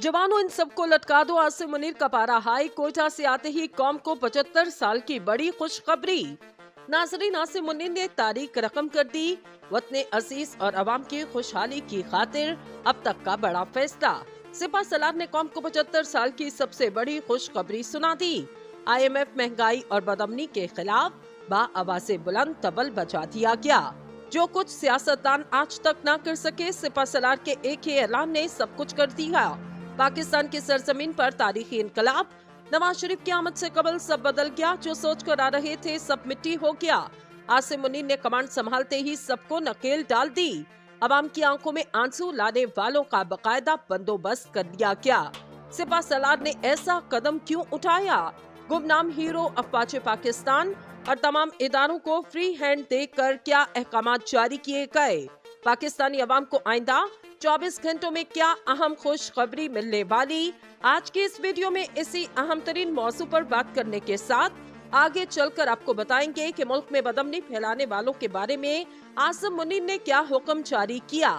जवानों इन सबको लटका दो, आसिम मुनीर का पारा हाई। कोयटा से आते ही कौम को 75 साल की बड़ी खुशखबरी। नाजरीन, आसिम मुनीर ने तारीख रकम कर दी। वतन अजीज और अवाम की खुशहाली की खातिर अब तक का बड़ा फैसला। सिपा सलार ने कौम को 75 साल की सबसे बड़ी खुशखबरी सुना दी। IMF महंगाई और बदअमनी के खिलाफ बाआवाज़े बुलंद तबल बजा दिया गया। जो कुछ सियासतदान आज तक न कर सके, सिपा सलार के एक ही ऐलान ने सब कुछ कर दिया। पाकिस्तान की सरजमीन पर तारीखी इनकलाब। नवाज शरीफ की आमद से कबल सब बदल गया। जो सोच कर आ रहे थे सब मिट्टी हो गया। आसिम मुनीर ने कमांड संभालते ही सबको नकेल डाल दी। अवाम की आंखों में आंसू लाने वालों का बकायदा बंदोबस्त कर लिया गया। सिपा सलार ने ऐसा कदम क्यों उठाया? गुमनाम हीरो अफवाज पाकिस्तान और तमाम इदारों को फ्री हैंड देकर क्या अहकाम जारी किए गए? पाकिस्तानी अवाम को आइंदा 24 घंटों में क्या अहम खुशखबरी मिलने वाली? आज के इस वीडियो में इसी अहम तरीन मौजू पर बात करने के साथ आगे चलकर आपको बताएंगे कि मुल्क में बदअमनी फैलाने वालों के बारे में आसिम मुनीर ने क्या हुक्म जारी किया।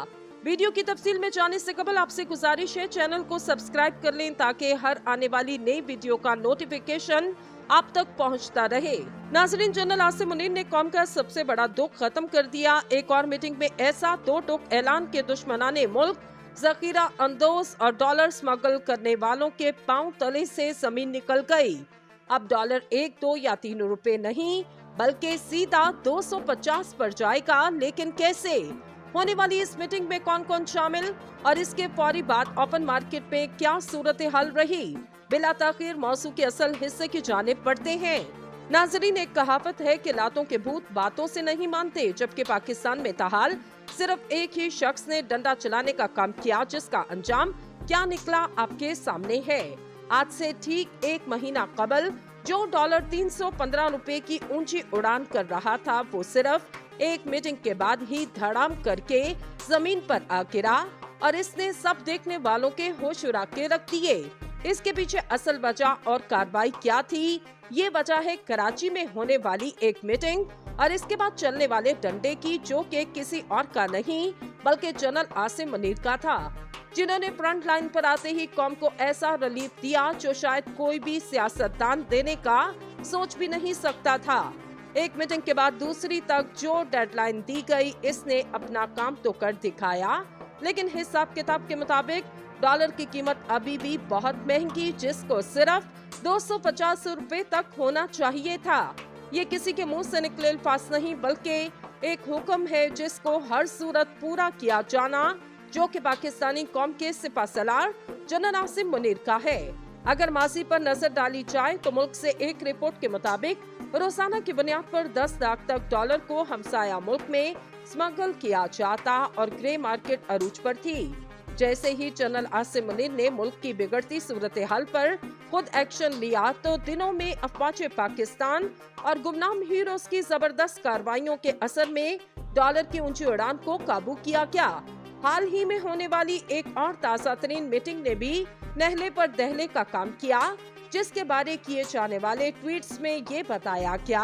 वीडियो की तफसील में जाने से कबल आपसे गुजारिश है, चैनल को सब्सक्राइब कर लें ताकि हर आने वाली नई वीडियो का नोटिफिकेशन आप तक पहुंचता रहे। नाजरीन, जनरल आसिम मुनीर ने कौम का सबसे बड़ा दुख खत्म कर दिया। एक और मीटिंग में ऐसा दो टोक ऐलान के दुश्मनाने मुल्क जखीरा अंदोज और डॉलर स्मगल करने वालों के पांव तले से जमीन निकल गई। अब डॉलर 1, 2 या 3 रुपए नहीं बल्कि सीधा 250 पर जाएगा। लेकिन कैसे? होने वाली इस मीटिंग में कौन कौन शामिल और इसके फौरी बाद ओपन मार्केट पे क्या सूरत हाल रही? बिला ताखीर मौजू के असल हिस्से की जानिब बढ़ते हैं। नाजरीन, एक कहावत है कि लातों के भूत बातों से नहीं मानते, जबकि पाकिस्तान में ताहाल सिर्फ एक ही शख्स ने डंडा चलाने का काम किया, जिसका अंजाम क्या निकला आपके सामने है। आज से ठीक 1 महीना कबल जो डॉलर 315 रुपए की ऊंची उड़ान कर रहा था, वो सिर्फ एक मीटिंग के बाद ही धड़ाम करके जमीन पर आ गिरा और इसने सब देखने वालों के होश उड़ा के रख दिए। इसके पीछे असल वजह और कार्रवाई क्या थी? ये वजह है कराची में होने वाली एक मीटिंग और इसके बाद चलने वाले डंडे की, जो कि किसी और का नहीं बल्कि जनरल आसिम मुनीर का था, जिन्होंने फ्रंट लाइन पर आते ही कौम को ऐसा रिलीफ दिया जो शायद कोई भी सियासतदान देने का सोच भी नहीं सकता था। एक मीटिंग के बाद दूसरी तक जो डेडलाइन दी गई, इसने अपना काम तो कर दिखाया, लेकिन हिसाब किताब के मुताबिक डॉलर की कीमत अभी भी बहुत महंगी, जिसको सिर्फ 250 रुपए तक होना चाहिए था। ये किसी के मुंह से निकले अल्फाज नहीं बल्कि एक हुक्म है जिसको हर सूरत पूरा किया जाना, जो कि पाकिस्तानी कौम के सिपा सलार जनरल आसिम मुनीर का है। अगर माजी पर नजर डाली जाए तो मुल्क से एक रिपोर्ट के मुताबिक रोजाना की बुनियाद पर 10 लाख तक डॉलर को हमसाया मुल्क में स्मगल किया जाता और ग्रे मार्केट अरूज पर थी। जैसे ही जनरल आसिम मुनीर ने मुल्क की बिगड़ती सूरत हाल पर खुद एक्शन लिया तो दिनों में अफवाज पाकिस्तान और गुमनाम हीरोज की जबरदस्त कार्रवाइयों के असर में डॉलर की ऊंची उड़ान को काबू किया गया। हाल ही में होने वाली एक और ताज़ा तरीन मीटिंग ने भी नहले पर दहले का काम किया, जिसके बारे किए जाने वाले ट्वीट्स में ये बताया गया।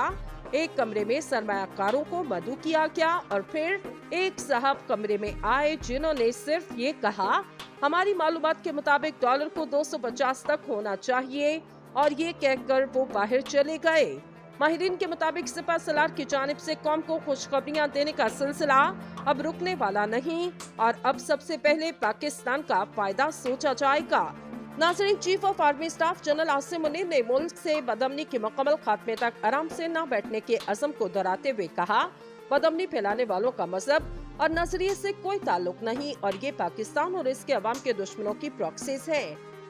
एक कमरे में सरमायाकारों को मदऊ किया गया और फिर एक साहब कमरे में आए, जिन्होंने सिर्फ ये कहा, हमारी मालूमात के मुताबिक डॉलर को 250 तक होना चाहिए, और ये कहकर वो बाहर चले गए। माहिरीन के मुताबिक सिपा सलार की जानिब से कौम को खुशखबरियां देने का सिलसिला अब रुकने वाला नहीं और अब सबसे पहले पाकिस्तान का फायदा सोचा जाएगा। नाज़रीन, chief of army staff general Asim Munir ने मुल्क से बदअमनी के मुकम्मल खात्मे तक आराम से न बैठने के अज़म को दोहराते हुए कहा, बदअमनी फैलाने वालों का मजहब और नजरिए से कोई ताल्लुक नहीं और ये पाकिस्तान और इसके अवाम के दुश्मनों की प्रॉक्सीज है।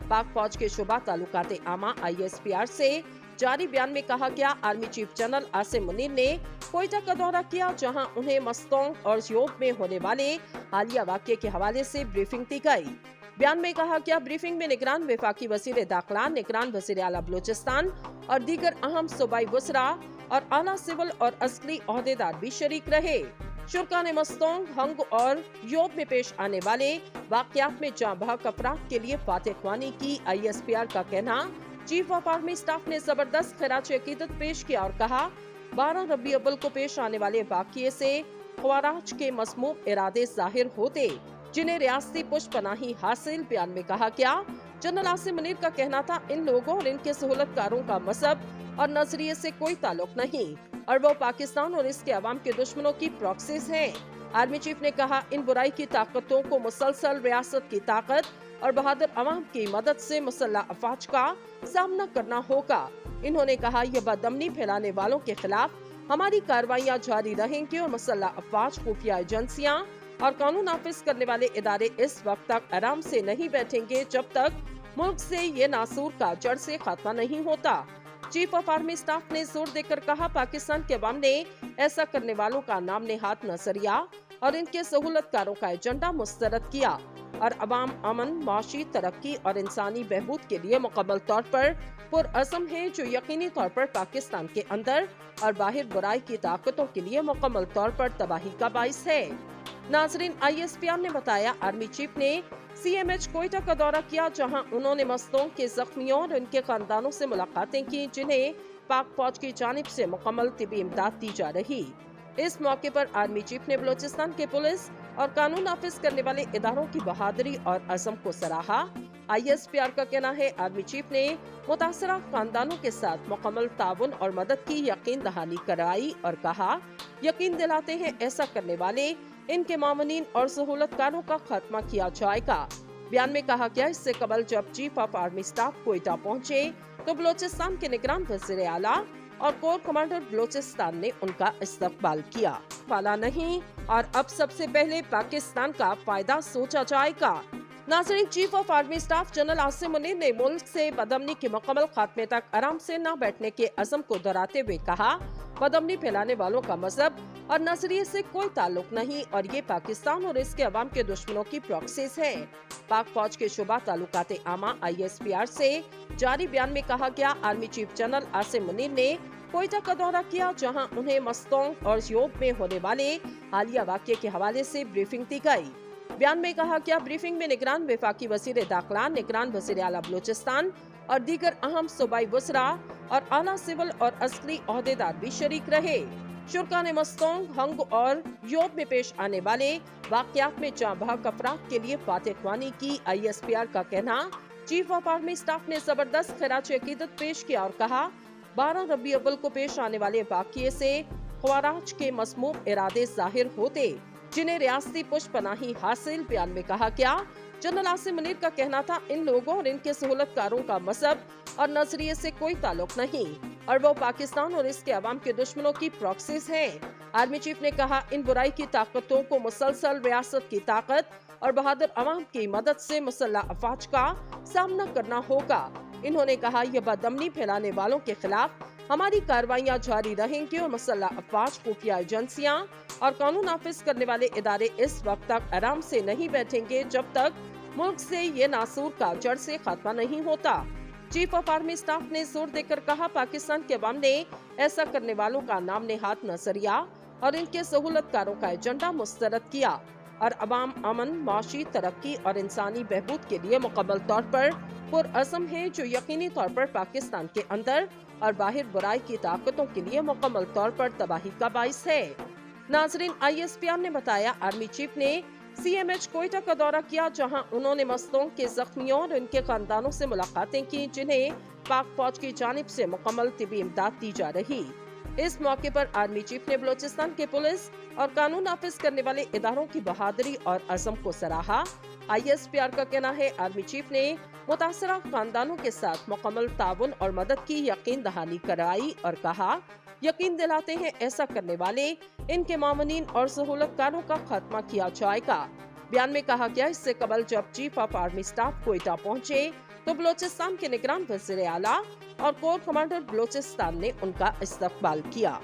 पाक फौज के शुबा ताल्लुकात आमा ISPR से जारी बयान में कहा गया, army chief general Asim Munir ने कोयटा का दौरा किया, जहां उन्हें मस्तोंग और योब में होने वाले हालिया वाक़े के हवाले से ब्रीफिंग दी गई। बयान में कहा गया, ब्रीफिंग में निगरान वफाकी वज़ीर दाखिला, निगरान वज़ीर आला बलूचिस्तान और दीगर अहम सूबाई वज़रा और आला सिविल और असली ओहदेदार भी शरीक रहे। शुरा ने मस्तोंग, हंग और योब में पेश आने वाले वाक़यात में जाँ बहक अफराद के लिए फातह ख्वानी की। ISPR का कहना, चीफ ऑफ आर्मी स्टाफ ने जबरदस्त खराज अकीदत पेश किया और कहा, 12 रबी अव्वल को पेश आने वाले वाक़ये से ख्वाराज के मसमूम इरादे जाहिर होते जिन्हें रियासती पुष्पनाही हासिल। बयान में कहा गया, जनरल आसिम मुनीर का कहना था, इन लोगों और इनके सहूलतकारों का मजहब और नजरिए से कोई ताल्लुक नहीं और वो पाकिस्तान और इसके अवाम के दुश्मनों की प्रॉक्सीज हैं। आर्मी चीफ ने कहा, इन बुराई की ताकतों को मुसलसल रियासत की ताकत और बहादुर अवाम की मदद से मुसल्लह अफवाज का सामना करना होगा। इन्होंने कहा, यह बदअमनी फैलाने वालों के खिलाफ हमारी कार्रवाइयाँ जारी रहेंगी और मुसल्लह अफवाज, खुफिया एजेंसियाँ और कानून नाफिज करने वाले इदारे इस वक्त तक आराम से नहीं बैठेंगे जब तक मुल्क से ये नासूर का जड़ से खात्मा नहीं होता। चीफ ऑफ आर्मी स्टाफ ने जोर देकर कहा, पाकिस्तान के अवाम ने ऐसा करने वालों का नाम नेहाद नजरिया और इनके सहूलतकारों का एजेंडा मुस्तरद किया और अवाम अमन, माशी तरक्की और इंसानी बहबूद के लिए मुकम्मल तौर पर पुरअज़म है, जो यकीनी तौर पर पाकिस्तान के अंदर और बाहर बुराई की ताकतों के लिए मुकम्मल तौर पर तबाही का बाइस है। नाजरीन, ISPR ने बताया, आर्मी चीफ ने CMH कोयटा का दौरा किया, जहां उन्होंने मजदूरों के जख्मियों और उनके खानदानों से मुलाकातें की, जिन्हें पाक फौज की जानिब से मुकम्मल तिबी इमदाद दी जा रही। इस मौके पर आर्मी चीफ ने बलूचिस्तान के पुलिस और कानून नाफिज करने वाले इदारों की बहादुरी और अज़म को सराहा। ISPR का कहना है, आर्मी चीफ ने मुतासरा खानदानों के साथ मुकम्मल ताउन और मदद की यकीन दहानी कराई और कहा, यकीन दिलाते हैं ऐसा करने वाले इनके मामूनीन और सहूलतकारों का खात्मा किया जाएगा। बयान में कहा गया, इससे कबल जब chief of army staff Quetta पहुंचे तो बलूचिस्तान के निगरान वज़ीर आला और कोर कमांडर बलूचिस्तान ने उनका इस्तकबाल किया। वाला नहीं और अब सबसे पहले पाकिस्तान का फायदा सोचा जाएगा। नाज़रीन, chief of army staff general Asim Munir ने मुल्क से बदअमनी के मुकम्मल खात्मे तक आराम से न बैठने के अज़म को दोहराते हुए कहा, बदअमनी फैलाने वालों का मजहब और नजरिए से कोई ताल्लुक नहीं और ये पाकिस्तान और इसके अवाम के दुश्मनों की प्रॉक्सीज है। पाक फौज के शुबा ताल्लुकाते आमा ISPR से जारी बयान में कहा गया, army chief general Asim Munir ने कोयटा का दौरा किया, जहां उन्हें मस्तोंग और योब में होने वाले हालिया वाक़ये के हवाले से ब्रीफिंग दी गई। बयान में कहा गया, ब्रीफिंग में निगरान वफाकी वज़ीर दाखिला, निगरान वज़ीर आला बलूचिस्तान और दीगर अहम सूबाई वज़रा और आला सिविल और असली ओहदेदार भी शरीक रहे। शुरका ने मस्तोंग, हंग और योब में पेश आने वाले वाक़यात में जाँ बहक अफराद के लिए फातिहख्वानी की। ISPR का कहना, चीफ ऑफ आर्मी स्टाफ ने जबरदस्त खिराज अकीदत पेश किया और कहा, 12 रबी अव्वल को पेश आने वाले वाक़ये से ख्वाराज के मज़मूम इरादे जाहिर होते, जिन्हें रियासती पुष्पनाही हासिल। बयान में कहा गया, जनरल आसिम मुनीर का कहना था, इन लोगों और इनके सहूलतकारों का मजहब और नजरिए से कोई ताल्लुक नहीं और वो पाकिस्तान और इसके अवाम के दुश्मनों की प्रॉक्सीज हैं। आर्मी चीफ ने कहा, इन बुराई की ताकतों को मुसलसल रियासत की ताकत और बहादुर अवाम की मदद से मुसल्लह अफवाज का सामना करना होगा। इन्होंने कहा, यह बदअमनी फैलाने वालों के खिलाफ हमारी कार्रवाइयाँ जारी रहेंगी और मुसल्लह अफवाज, खुफिया एजेंसियाँ और कानून नाफिज करने वाले इदारे इस वक्त तक आराम से नहीं बैठेंगे जब तक मुल्क से ये नासूर का जड़ से खात्मा नहीं होता। चीफ ऑफ आर्मी स्टाफ ने जोर देकर कहा, पाकिस्तान के अवाम ने ऐसा करने वालों का नाम नेहाद नजरिया और इनके सहूलतकारों का एजेंडा मुस्तरद किया और अवाम अमन, माशी तरक्की और इंसानी बहबूद के लिए मुकम्मल तौर पर पुरअज़म है, जो यकीनी तौर पर पाकिस्तान के अंदर और बाहर बुराई की ताकतों के लिए मुकम्मल तौर पर तबाही का बाइस है। नाजरीन, ISPR ने बताया, आर्मी चीफ ने CMH कोयटा का दौरा किया, जहां उन्होंने मजदूरों के जख्मियों और उनके खानदानों से मुलाकातें की, जिन्हें पाक फौज की जानिब से मुकम्मल तिबी इमदाद दी जा रही। इस मौके पर आर्मी चीफ ने बलूचिस्तान के पुलिस और कानून नाफिज करने वाले इदारों की बहादुरी और अज़म को सराहा। ISPR का कहना है, आर्मी चीफ ने मुतासरा खानदानों के साथ मुकम्मल ताउन और मदद की यकीन दहानी कराई और कहा, यकीन दिलाते हैं ऐसा करने वाले इनके मामूनीन और सहूलतकारों का खात्मा किया जाएगा। बयान में कहा गया, इससे कबल जब chief of army staff Quetta पहुंचे तो बलूचिस्तान के निगरान वज़ीर आला और कोर कमांडर बलूचिस्तान ने उनका इस्तकबाल किया।